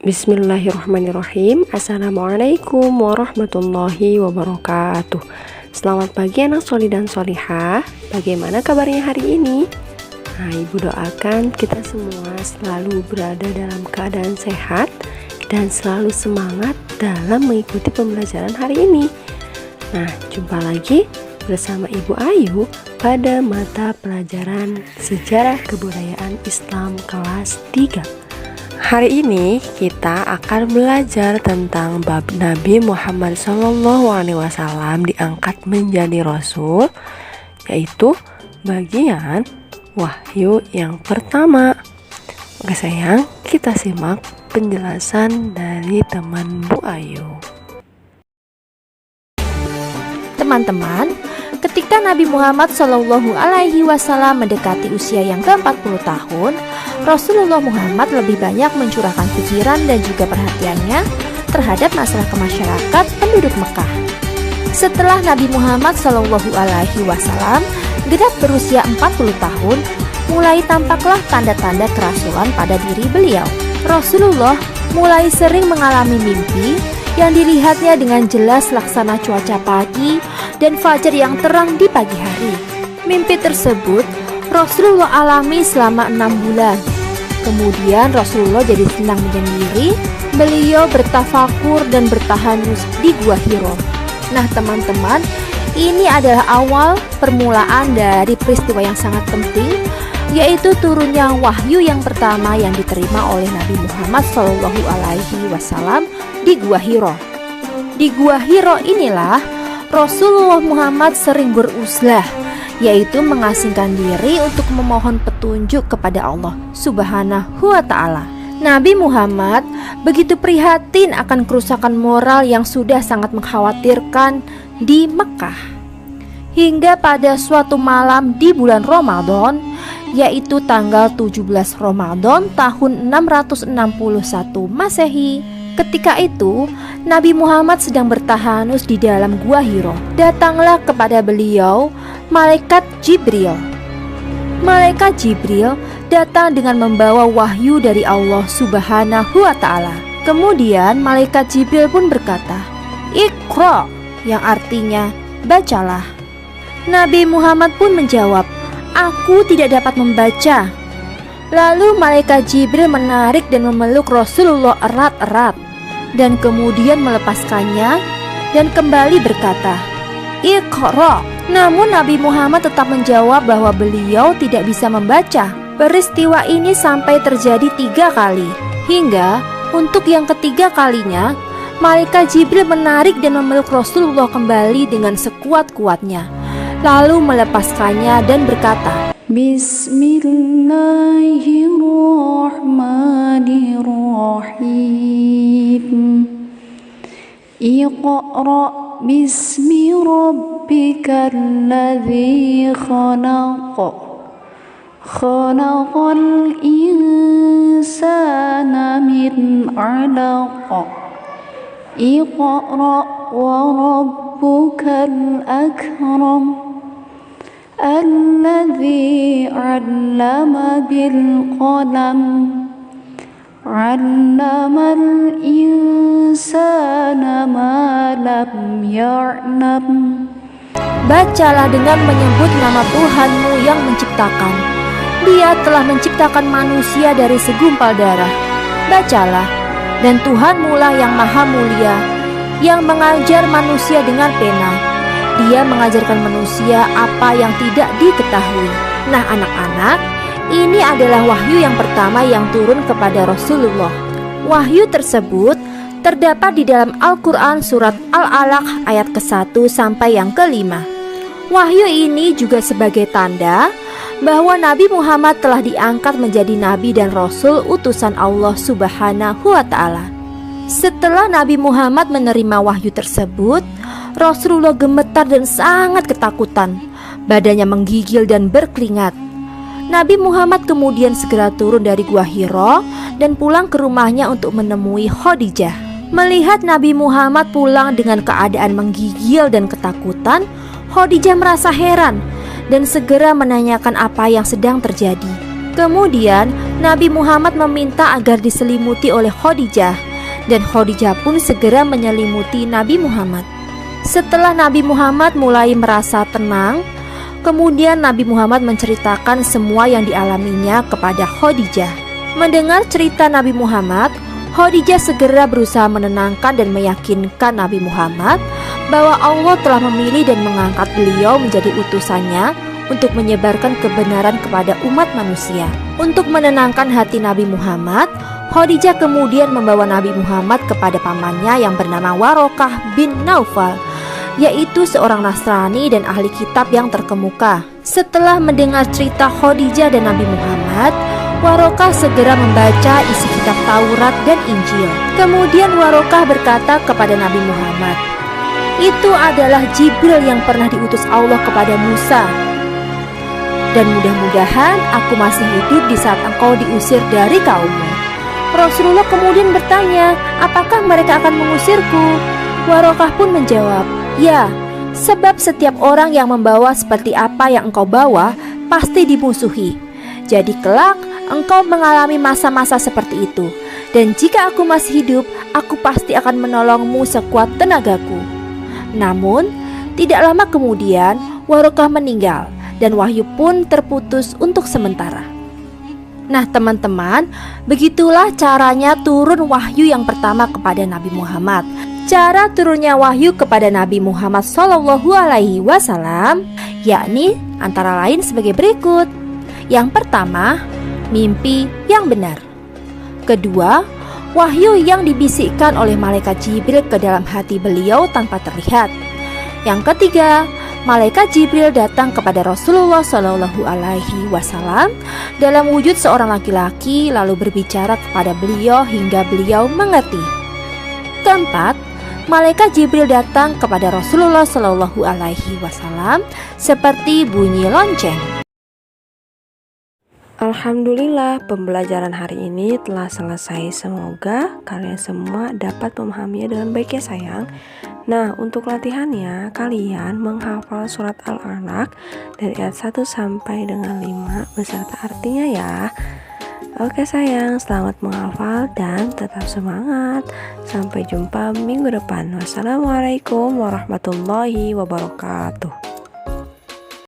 Bismillahirrahmanirrahim. Assalamualaikum warahmatullahi wabarakatuh. Selamat pagi anak soli dan solihah. Bagaimana kabarnya hari ini? Nah, ibu doakan kita semua selalu berada dalam keadaan sehat dan selalu semangat dalam mengikuti pembelajaran hari ini. Nah, jumpa lagi bersama Ibu Ayu pada mata pelajaran Sejarah Kebudayaan Islam kelas 3. Hari ini kita akan belajar tentang bab Nabi Muhammad SAW diangkat menjadi Rasul, yaitu bagian wahyu yang pertama. Oke sayang, kita simak penjelasan dari teman Bu Ayu. Teman-teman, ketika Nabi Muhammad SAW mendekati usia yang ke-40 tahun, Rasulullah Muhammad lebih banyak mencurahkan pikiran dan juga perhatiannya terhadap masalah kemasyarakat penduduk Mekah. Setelah Nabi Muhammad SAW genap berusia 40 tahun, mulai tampaklah tanda-tanda kerasulan pada diri beliau. Rasulullah mulai sering mengalami mimpi yang dilihatnya dengan jelas laksana cuaca pagi dan fajar yang terang di pagi hari. Mimpi tersebut Rasulullah alami selama 6 bulan. Kemudian Rasulullah jadi senang menyendiri. Beliau bertafakur dan bertahanus di Gua Hiro. Nah teman-teman, ini adalah awal permulaan dari peristiwa yang sangat penting, yaitu turunnya wahyu yang pertama yang diterima oleh Nabi Muhammad SAW di Gua Hiro. Di Gua Hiro inilah Rasulullah Muhammad sering beruzlah, yaitu mengasingkan diri untuk memohon petunjuk kepada Allah Subhanahu wa Ta'ala. Nabi Muhammad begitu prihatin akan kerusakan moral yang sudah sangat mengkhawatirkan di Mekah. Hingga pada suatu malam di bulan Ramadan, yaitu tanggal 17 Ramadan tahun 661 Masehi. Ketika itu, Nabi Muhammad sedang bertahanus di dalam Gua Hiro. Datanglah kepada beliau Malaikat Jibril. Malaikat Jibril datang dengan membawa wahyu dari Allah Subhanahu wa Ta'ala. Kemudian Malaikat Jibril pun berkata, "Iqra," yang artinya bacalah. Nabi Muhammad pun menjawab, "Aku tidak dapat membaca." Lalu Malaikat Jibril menarik dan memeluk Rasulullah erat-erat dan kemudian melepaskannya dan kembali berkata, "Iqra." Namun Nabi Muhammad tetap menjawab bahwa beliau tidak bisa membaca. Peristiwa ini sampai terjadi 3 kali, hingga untuk yang ketiga kalinya Malaikat Jibril menarik dan memeluk Rasulullah kembali dengan sekuat-kuatnya, lalu melepaskannya dan berkata, "Bismillahirrahmanirrahim. Iqra bismi rabbikal ladzi khalaq. Khalaqal insana min 'alaq. Iqra wa rabbukal akram. Alladzi 'allama bil qalam. 'Allamal insana ma lam ya'lam." Bacalah dengan menyebut nama Tuhanmu yang menciptakan. Dia telah menciptakan manusia dari segumpal darah. Bacalah, dan Tuhanmu lah yang maha mulia, yang mengajar manusia dengan pena. Dia mengajarkan manusia apa yang tidak diketahui. Nah anak-anak, ini adalah wahyu yang pertama yang turun kepada Rasulullah. Wahyu tersebut terdapat di dalam Al-Quran surat Al-Alaq ayat ke-1 sampai yang ke-5. Wahyu ini juga sebagai tanda bahwa Nabi Muhammad telah diangkat menjadi Nabi dan Rasul utusan Allah Subhanahu wa Ta'ala. Setelah Nabi Muhammad menerima wahyu tersebut, Rasulullah gemetar dan sangat ketakutan. Badannya menggigil dan berkeringat. Nabi Muhammad kemudian segera turun dari Gua Hiro dan pulang ke rumahnya untuk menemui Khadijah. Melihat Nabi Muhammad pulang dengan keadaan menggigil dan ketakutan, Khadijah merasa heran dan segera menanyakan apa yang sedang terjadi. Kemudian Nabi Muhammad meminta agar diselimuti oleh Khadijah, dan Khadijah pun segera menyelimuti Nabi Muhammad. Setelah Nabi Muhammad mulai merasa tenang, kemudian Nabi Muhammad menceritakan semua yang dialaminya kepada Khadijah. Mendengar cerita Nabi Muhammad, Khadijah segera berusaha menenangkan dan meyakinkan Nabi Muhammad bahwa Allah telah memilih dan mengangkat beliau menjadi utusannya untuk menyebarkan kebenaran kepada umat manusia. Untuk menenangkan hati Nabi Muhammad, Khadijah kemudian membawa Nabi Muhammad kepada pamannya yang bernama Warokah bin Naufal, yaitu seorang Nasrani dan ahli kitab yang terkemuka. Setelah mendengar cerita Khadijah dan Nabi Muhammad, Warokah segera membaca isi kitab Taurat dan Injil. Kemudian Warokah berkata kepada Nabi Muhammad, "Itu adalah Jibril yang pernah diutus Allah kepada Musa. Dan mudah-mudahan aku masih hidup di saat engkau diusir dari kaummu." Rasulullah kemudian bertanya, "Apakah mereka akan mengusirku?" Warokah pun menjawab, "Ya, sebab setiap orang yang membawa seperti apa yang engkau bawa pasti dimusuhi. Jadi kelak engkau mengalami masa-masa seperti itu. Dan jika aku masih hidup, aku pasti akan menolongmu sekuat tenagaku." Namun, tidak lama kemudian Warokah meninggal dan wahyu pun terputus untuk sementara. Nah teman-teman, begitulah caranya turun wahyu yang pertama kepada Nabi Muhammad. Cara turunnya wahyu kepada Nabi Muhammad SAW yakni antara lain sebagai berikut. Yang pertama, mimpi yang benar. Kedua, wahyu yang dibisikkan oleh malaikat Jibril ke dalam hati beliau tanpa terlihat. Yang ketiga, malaikat Jibril datang kepada Rasulullah SAW dalam wujud seorang laki-laki lalu berbicara kepada beliau hingga beliau mengerti. Keempat, malaikat Jibril datang kepada Rasulullah SAW seperti bunyi lonceng. Alhamdulillah, pembelajaran hari ini telah selesai. Semoga kalian semua dapat memahaminya dengan baik ya sayang. Nah, untuk latihannya, kalian menghafal surat Al-Alaq dari ayat 1 sampai dengan 5 beserta artinya ya. Oke sayang, selamat menghafal dan tetap semangat. Sampai jumpa minggu depan. Wassalamualaikum warahmatullahi wabarakatuh.